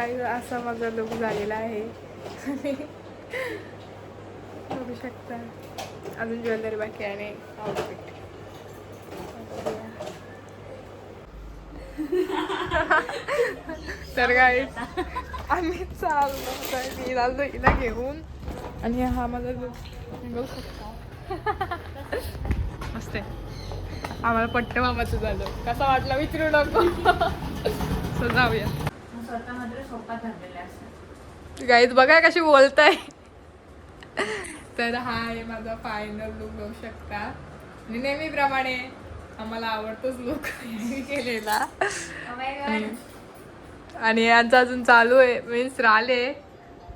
काय असा माझा लुक झालेला आहे. बघू शकता. अजून ज्वेलरी बाकी आणि आउटफिट. तर काय आम्ही चाललो हिला घेऊन आणि हा माझा बघू शकता. मस्त आहे. आम्हाला पट्ट मामाचं झालं. कसा वाटला विचारू नको. सो जाऊया. गाईज बघा कशी बोलताय. तर हा आहे माझा फायनल लुक बघू शकता. आणि नेहमीप्रमाणे आम्हाला आवडतोच लुक केलेला. आणि यांचा अजून चालू आहे. मीन्स राहिले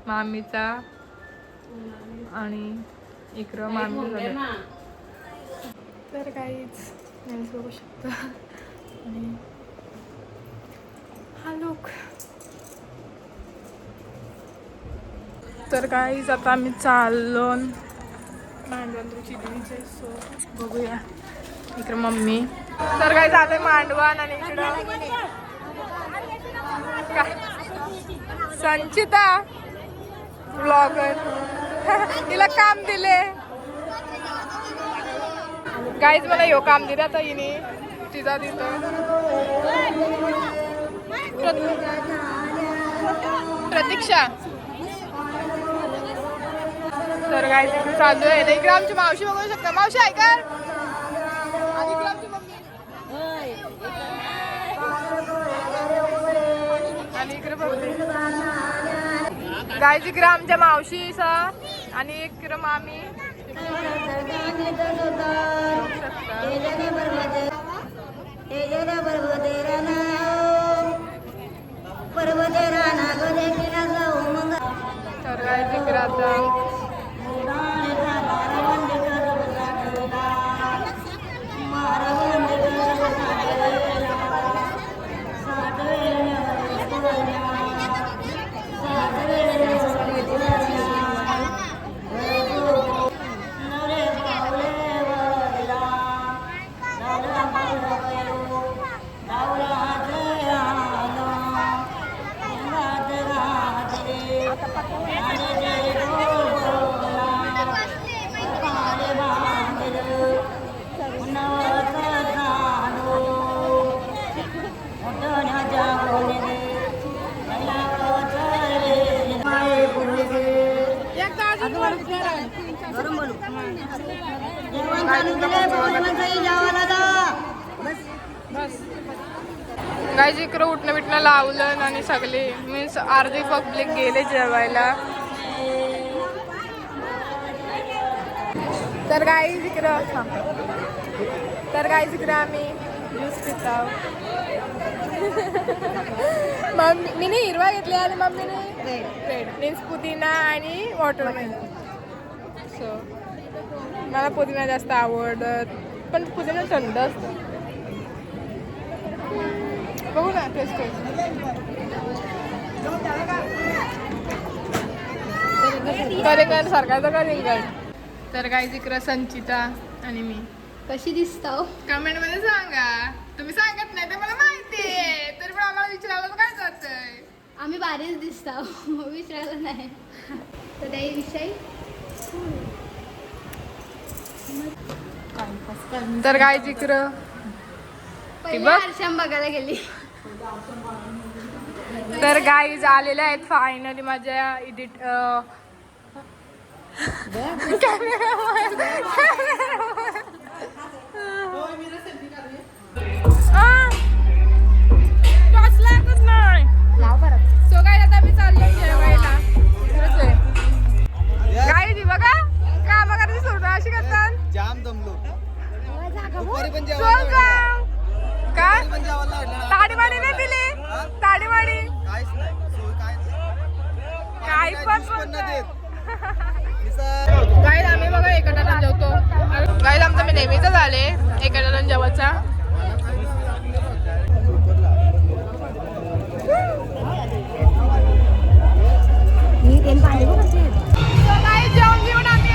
मामीचा आणि इकडं मामी. तर काहीच मीन्स बघू शकता. आणि हा लुक. तर काहीच आता आम्ही चाललो मांडवंदरीची बीच आहे. सो बघूया. इकडं मम्मी. तर काय झालंय मांडवण आणि इकडं संचिता ब्लॉगर. तिला काम दिले. काहीच मला यो काम दिलं आता हिने. तिचा तिथं प्रतीक्षा. तर काय तिकडे चालू आहे. इकडे आमची मावशी बघू शकता. मावशी आहे का? आणि इकडे आमची मम्मी. आणि इकडे बघते गाय इकडे आमच्या मावशी आणि इकडे मामी. तर काय तिकडे आता गाईज इकडं उठणं बिटणं लावलं आणि सगळे मीन्स अर्धी पब्लिक गेले जेवायला. तर गाईज इकडं आम्ही ज्यूस पित आहोत. मम्मी मी हिरवा घेतला आणि मम्मीने रेड मीन्स पुदिना आणि वॉटरमेलन. सो मला पुदिना जास्त आवडत पण पुदिना थंड असतं. बघू ना टेस्ट. करेंगण सारखा करेंगण. तर काय जिकडं संचिता आणि मी कशी दिसता कमेंट मध्ये सांगा. तुम्ही सांगत नाही तर मला माहिती आहे. तरी पण आम्हाला विचारायला काय जातंय. आम्ही भारीच दिसता विचारलं नाही. तर त्याविषयी तर काय जिकडं हर्षम बघायला गेली. तर गाईज आलेल्या आहेत फायनली माझ्या एडिट सो काय आता मी चाललो जेवायला. गाईज बघा काम करायची सोडून अशी करतात. जाम दमलो. काय ताडीवाडी नाही दिली. ताडीवाडी काहीच नाही. काही पण गाईज आम्ही बघा एकाला जेवतो. गाईज आमचं मी नेहमीच झाले एकाला जेवायचा. जेवण घेऊन आम्ही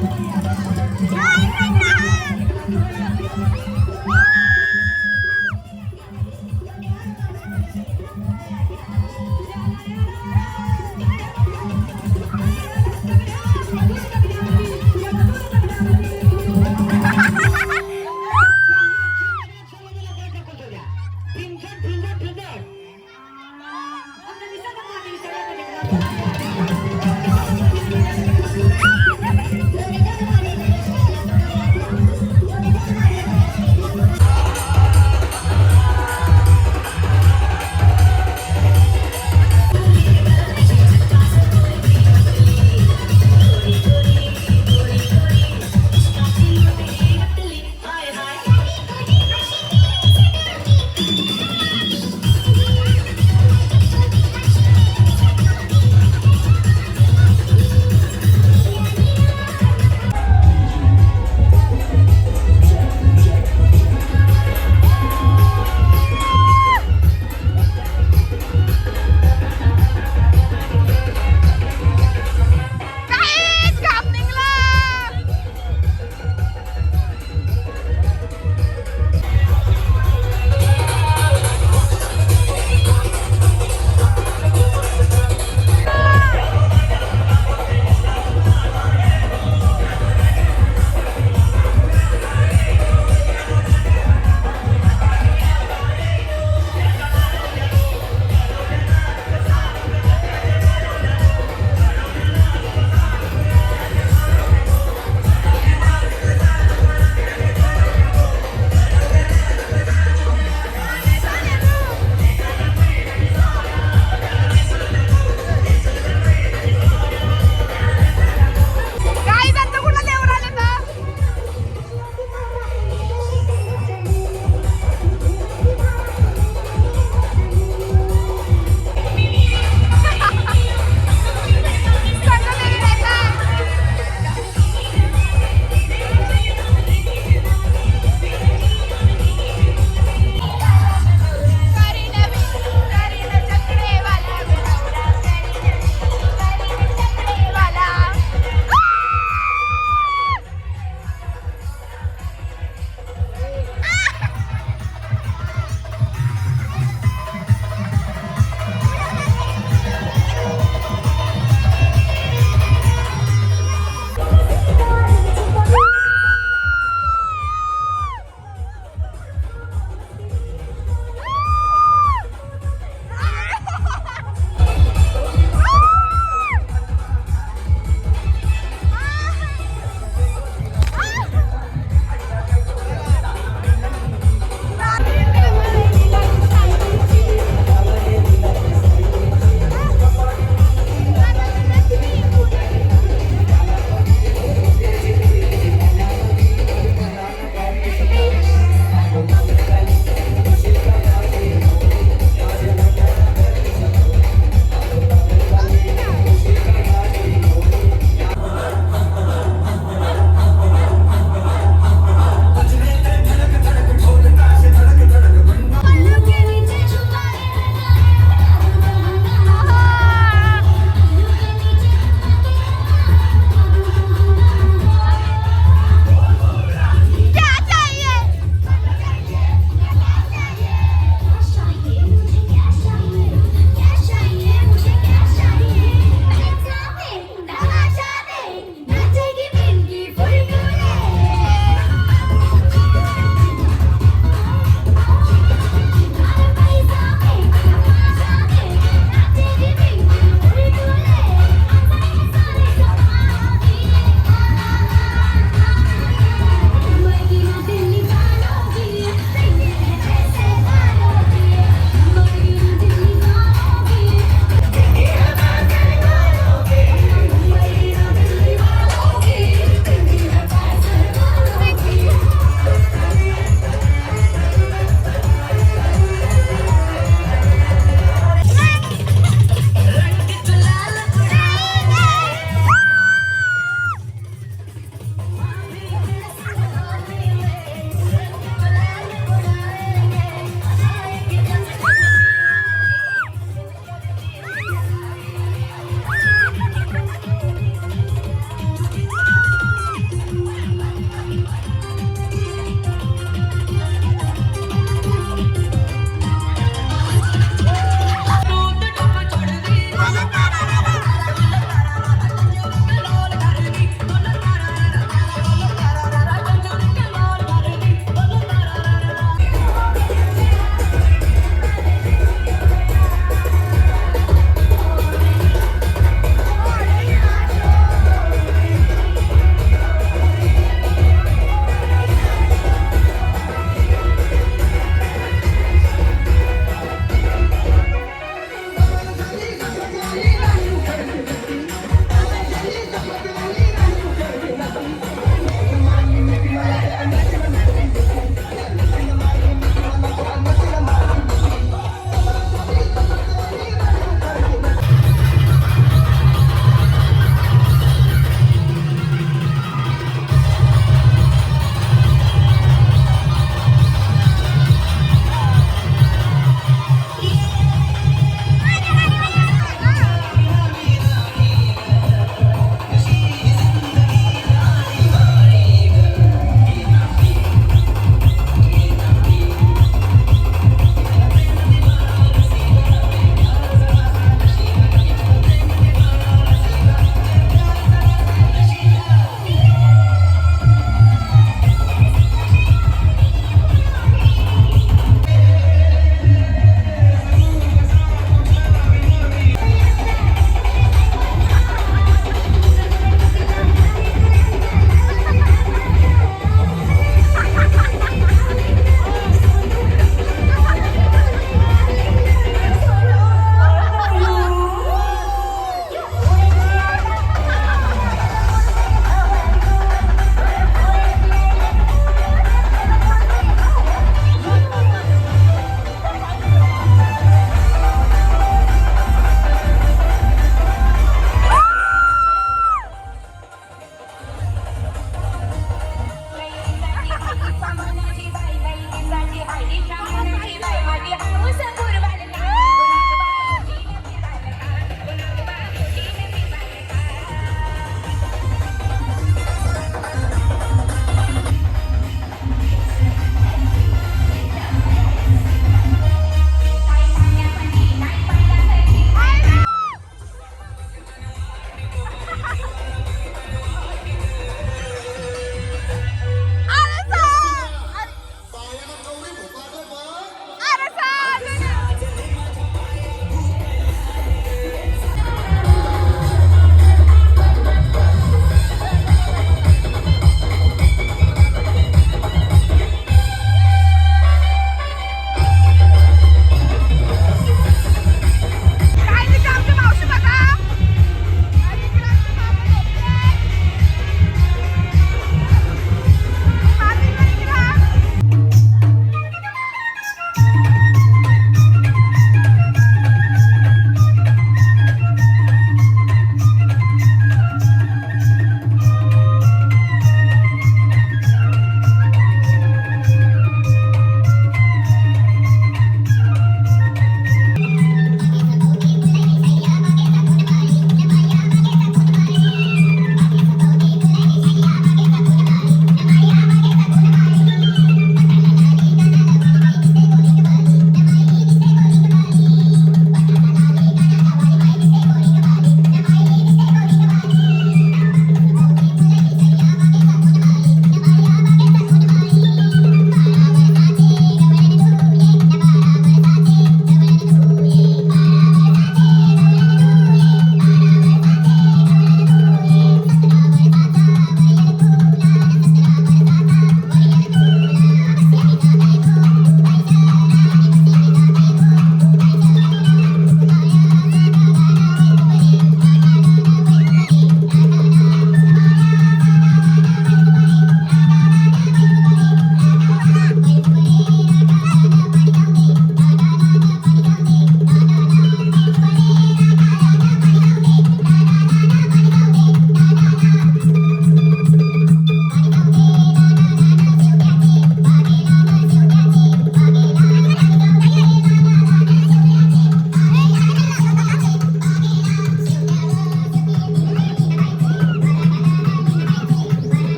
Thank you.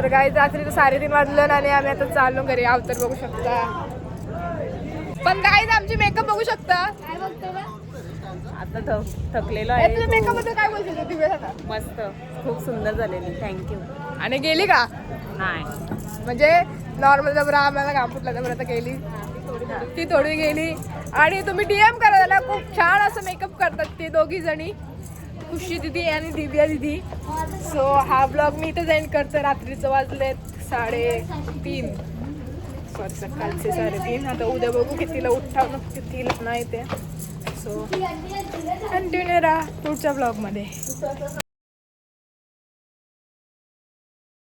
तर काय रात्री 3:30 वाजलं आणि आम्ही आता चाललो घरी. अवतार बघू शकता. पण काय आमची मेकअप बघू शकता. काय बघतो बा? आता थकलेलो ए, आहे. तुझ्या मेकअप मध्ये काय बोलते तू दिव्या आता? मस्त, खूप सुंदर झालेली. थँक्यू. आणि गेली का नाही, म्हणजे नॉर्मल जबर आम्हाला काम फुटला जबर आता गेली ती थोडी गेली. आणि तुम्ही DM करा त्याला. खूप छान असं मेकअप करतात ते दोघी जणी, खुशी दिदी आणि दिव्या दिदी. सो हा ब्लॉग मी इथेच एंड करते. रात्रीचं वाजलेत 3:30. सॉरी सकाळचे 3:30. आता उद्या बघू कितीला उठावं कितीला नाही ते. सो कंटिन्यू राहा पुढच्या ब्लॉगमध्ये.